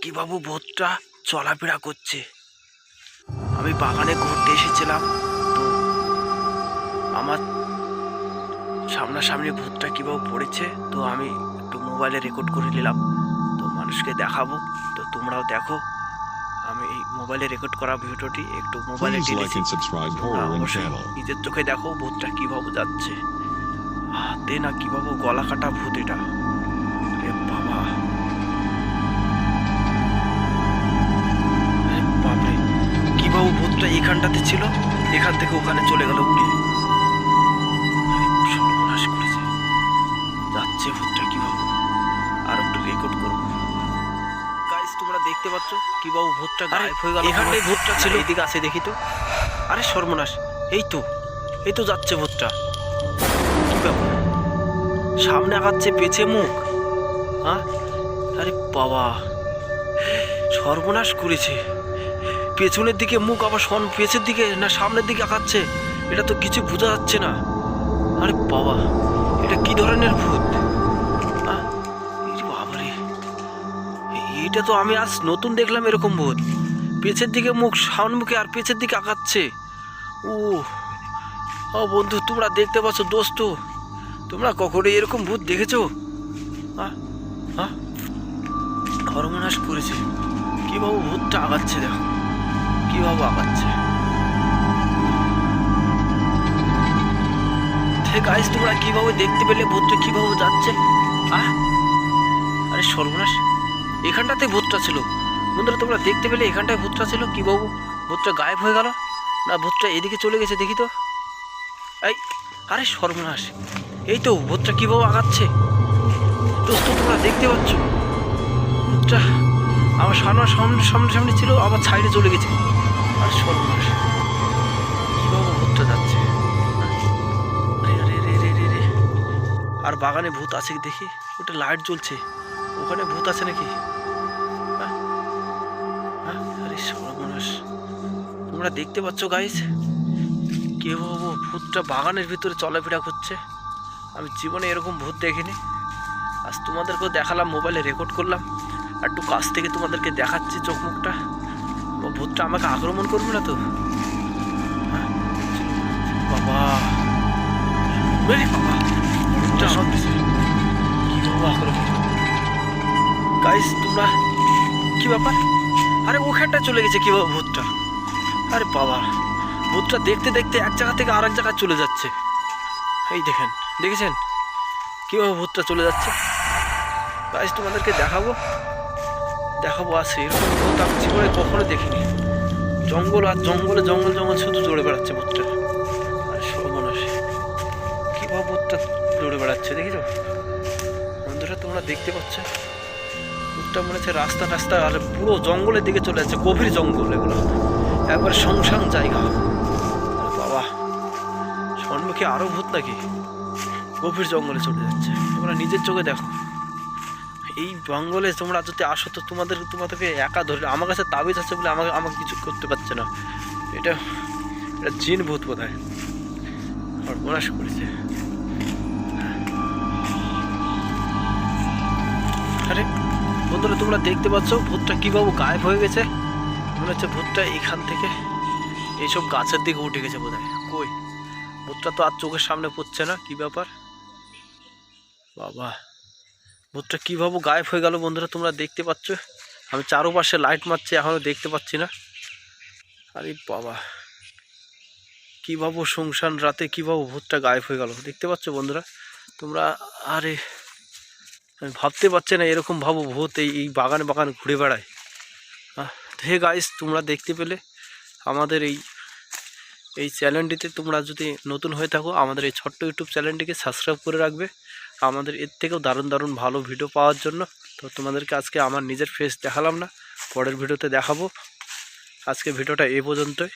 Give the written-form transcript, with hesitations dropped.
কিভাবে ভূতটা চলাফেরা করছে। আমি বাগানে ঘুরতে এসেছিলাম, তো আমার সামনাসামনি ভূতটা কিভাবে পড়েছে, তো আমি একটু মোবাইলে রেকর্ড করে নিলাম, তো মানুষকে দেখাবো। তো তোমরাও দেখো, আমি এই মোবাইলে রেকর্ড করা ভিডিওটি একটু মোবাইলে টেনেছি, নিজের চোখে দেখো ভূতটা কিভাবে যাচ্ছে। হাতে না কিভাবে গলা কাটা ভূত এটা, রে বাবা, বাপরে, কিভাবে ভূতটা এখানটাতে ছিল, এখান থেকে ওখানে চলে গেল উড়ে। সর্বনাশ করেছে, যাচ্ছে ভূতটা কিভাবে। আর একটু রেকর্ড করবো। গাইস, তোমরা দেখতে পাচ্ছ কিভাবে ভূতটা গায়েব হয়ে গেল। এখানটাই ভূতটা ছিল, এইদিকে আছে দেখি তো। আরে সর্বনাশ, এই তো যাচ্ছে ভূতটা। কি ব্যাপার, সামনে আগাচ্ছে, পেছে মুখ। হ্যাঁ, আরে বাবা, সর্বনাশ করেছে। পেছনের দিকে মুখ, আবার পেছের দিকে না সামনের দিকে আগাচ্ছে, এটা তো কিছু বোঝা যাচ্ছে না। আরে বাবা, এটা কি ধরনের ভূত? বাবারে, এটা তো আমি আজ নতুন দেখলাম এরকম ভূত। পেছের দিকে মুখ, সামনের মুখে আর পেছের দিকে আগাচ্ছে। ও বন্ধু, তোমরা দেখতে পাচ্ছ দোস্ত, তোমরা কখনো এরকম ভূত দেখেছো? সর্বনাশ করেছে। কিভাবে ভূতটা আগাচ্ছে, দেখো কিভাবে আগাচ্ছে। গাইস, তোমরা কিভাবে দেখতে পেলে ভূতটা কিভাবে যাচ্ছে? আরে সর্বনাশ, এখানটাতে ভূতটা ছিল। বন্ধুরা, তোমরা দেখতে পেলে এখানটায় ভূতটা ছিল, কিভাবে ভূতটা গায়েব হয়ে গেল। না, ভূতটা এদিকে চলে গেছে, দেখি তো। এই, আরে সর্বনাশ, এই তো ভূতটা কিভাবে আগাচ্ছে দোস্ত, তোমরা দেখতে পাচ্ছ? ভূতটা আমার সামনে ছিল, আবার সাইডে চলে গেছে। আর সর্বনাশ, কিভাবে ভূতটা যাচ্ছে। আর বাগানে ভূত আছে দেখি, ওটা লাইট জ্বলছে, ওখানে ভূত আছে নাকি? আরে সর্বনাশ, তোমরা দেখতে পাচ্ছ গাইস, কিভাবে ভূতটা বাগানের ভিতরে চলাফেরা করছে। আমি জীবনে এরকম ভূত দেখিনি। আজ তোমাদেরকেও দেখালাম, মোবাইলে রেকর্ড করলাম, আর একটু কাছ থেকে তোমাদেরকে দেখাচ্ছি চোখ মুখটা। ভূতটা আমাকে আক্রমণ করবে না তো? বাবা, ভূতটা কিভাবে আক্রমণ। গাইস, তোমরা কি ব্যাপার? আরে ওখানটা চলে গেছে কিভাবে ভূতটা। আরে বাবা, ভূতটা দেখতে দেখতে এক জায়গা থেকে আরেক জায়গায় চলে যাচ্ছে। এই দেখেছেন কিভাবে ভূতটা চলে যাচ্ছে? গাইস, তোমাদেরকে দেখাবো আছে এরকম ভূত আমি জীবনে কখনো দেখিনি। জঙ্গল আর জঙ্গল শুধু দৌড়ে বেড়াচ্ছে ভূতটা। আর সর্বনাশ, কিভাবে ভূতটা দৌড়ে বেড়াচ্ছে দেখেছো বন্ধুরা? তোমরা দেখতে পাচ্ছ ভূতটা মনে হচ্ছে রাস্তা আর পুরো জঙ্গলের দিকে চলে যাচ্ছে। গভীর জঙ্গল এগুলো, একবার সংসাং জায়গা। বাবা, সম্মুখে আরো ভূত নাকি? গভীর জঙ্গলে চলে যাচ্ছে, তোমরা নিজের চোখে দেখো। এই জঙ্গলে তোমরা যদি আসো তো তোমাদেরকে একা ধরে, আমার কাছে তাবিজ আছে বলে আমাকে কিছু করতে পারছে না। এটা জিন ভূত বোধ হয়, সর্বনাশ করেছে। আরে বন্ধুরা, তোমরা দেখতে পাচ্ছ ভূতটা কিভাবে গায়েব হয়ে গেছে। মনে হচ্ছে ভূতটা এখান থেকে এইসব গাছের দিকে উঠে গেছে বোধ হয়। কই, ভূতটা তো আর চোখের সামনে পড়ছে না, কি ব্যাপার? বাবা, ভূতটা কিভাবে গায়েব হয়ে গেল বন্ধুরা? তোমরা দেখতে পাচ্ছ, আমি চারোপাশে লাইট মারছি, এখনো দেখতে পাচ্ছি না। আরে বাবা, কিভাবে শুনশান রাতে কিভাবে ভূতটা গায়েব হয়ে গেল দেখতে পাচ্ছ বন্ধুরা তোমরা? আরে আমি ভাবতে পারছি না এরকম ভাবো ভূত এই বাগান ঘুরে বেড়ায়। হে গাইস, তোমরা দেখতে পেলে আমাদের এই চ্যানেলটিতে তোমরা যদি নতুন হয়ে থাকো, আমাদের এই ছোট্ট ইউটিউব চ্যানেলটিকে সাবস্ক্রাইব করে রাখবে আমাদের এর থেকেও দারুণ ভালো ভিডিও পাওয়ার জন্য। তো তোমাদেরকে আজকে আমার নিজের ফেস দেখালাম না, পরের ভিডিওতে দেখাবো। আজকে ভিডিওটা এই পর্যন্তই।